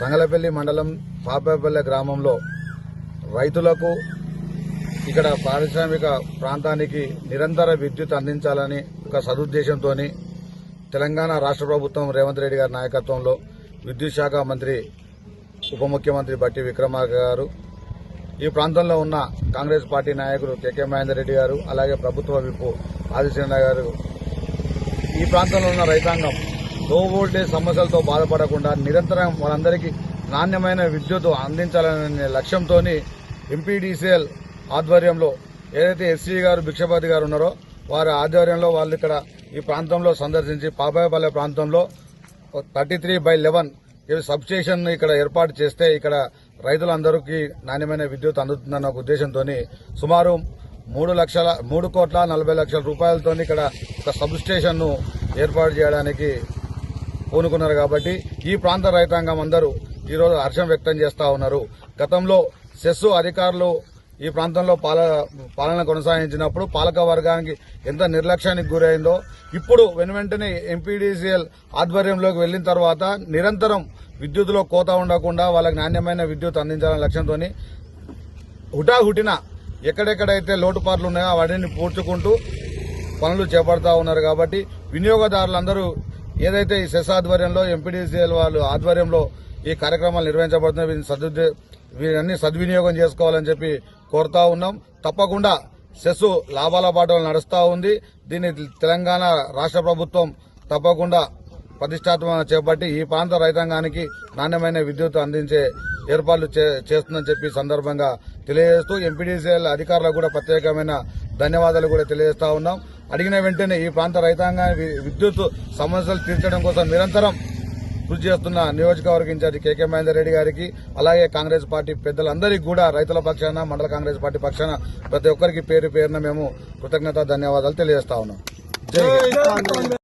తంగలపల్లి మండలం పాపపల్లె గ్రామంలో రైతులకు ఇక్కడ పారిశ్రామిక ప్రాంతానికి నిరంతర విద్యుత్ అందించాలని ఒక సదుద్దేశంతో తెలంగాణ రాష్ట్ర ప్రభుత్వం రేవంత్ రెడ్డి గారి నాయకత్వంలో విద్యుత్ శాఖ మంత్రి ఉప ముఖ్యమంత్రి బట్టి విక్రమార్క గారు, ఈ ప్రాంతంలో ఉన్న కాంగ్రెస్ పార్టీ నాయకులు కేకే మహేందర్ రెడ్డి గారు, అలాగే ప్రభుత్వ విప్ ఆదిశ్చంద్ర గారు ఈ ప్రాంతంలో ఉన్న రైతాంగం లో వోల్టేజ్ సమస్యలతో బాధపడకుండా నిరంతరం వాళ్ళందరికీ నాణ్యమైన విద్యుత్ అందించాలనే లక్ష్యంతో ఎంపీడీసీఎల్ ఆధ్వర్యంలో ఏదైతే ఎస్సీ గారు భిక్షపతి గారు ఉన్నారో వారి ఆధ్వర్యంలో వాళ్ళు ఇక్కడ ఈ ప్రాంతంలో సందర్శించి పాపాయపల్లె ప్రాంతంలో 33/11 సబ్స్టేషన్ ఇక్కడ ఏర్పాటు చేస్తే ఇక్కడ రైతులందరికీ నాణ్యమైన విద్యుత్ అందుతుందన్న ఒక ఉద్దేశంతో సుమారు 3,40,00,000 రూపాయలతో ఇక్కడ ఒక సబ్స్టేషన్ ను ఏర్పాటు చేయడానికి పూనుకున్నారు. కాబట్టి ఈ ప్రాంత రైతాంగం అందరూ ఈరోజు హర్షం వ్యక్తం చేస్తా ఉన్నారు. గతంలో సెస్ అధికారులు ఈ ప్రాంతంలో పాలన కొనసాగించినప్పుడు పాలక వర్గానికి ఎంత నిర్లక్ష్యానికి గురైందో ఇప్పుడు వెనువెంటనే ఎంపీడీసీఎల్ ఆధ్వర్యంలోకి వెళ్లిన తర్వాత నిరంతరం విద్యుత్తులో కోత ఉండకుండా వాళ్ళకి నాణ్యమైన విద్యుత్ అందించాలనే లక్ష్యంతో హుటాహుటిన ఎక్కడెక్కడైతే లోటుపాట్లు ఉన్నాయో వాటిని పూడ్చుకుంటూ పనులు చేపడతా ఉన్నారు. కాబట్టి వినియోగదారులందరూ ఏదైతే ఈ సెస్ ఆధ్వర్యంలో ఎంపీడీసీఎల్ వాళ్ళు ఆధ్వర్యంలో ఈ కార్యక్రమాలు నిర్వహించబడుతున్నాయి వీరన్నీ సద్వినియోగం చేసుకోవాలని చెప్పి కోరుతా ఉన్నాం. తప్పకుండా సెస్ లాభాల బాటలో నడుస్తూ ఉంది. దీన్ని తెలంగాణ రాష్ట్ర ప్రభుత్వం తప్పకుండా ప్రతిష్టాత్మకంగా చేపట్టి ఈ ప్రాంత రైతాంగానికి నాణ్యమైన విద్యుత్ అందించే ఏర్పాట్లు చేస్తుందని చెప్పి సందర్భంగా తెలియజేస్తూ ఎంపీడీసీఎల్ అధికారులకు కూడా ప్రత్యేకమైన ధన్యవాదాలు కూడా తెలియజేస్తా ఉన్నాం. అడిగిన వెంటనే ఈ ప్రాంత రైతాంగానికి విద్యుత్ సమస్యలు తీర్చడం కోసం నిరంతరం కృషి చేస్తున్న నియోజకవర్గ ఇన్ఛార్జి కేకే మహేందర్ రెడ్డి గారికి, అలాగే కాంగ్రెస్ పార్టీ పెద్దలందరికీ కూడా రైతుల పక్షాన మండల కాంగ్రెస్ పార్టీ పక్షాన ప్రతి ఒక్కరికి పేరున మేము కృతజ్ఞత ధన్యవాదాలు తెలియజేస్తా ఉన్నాం. జై హింద్.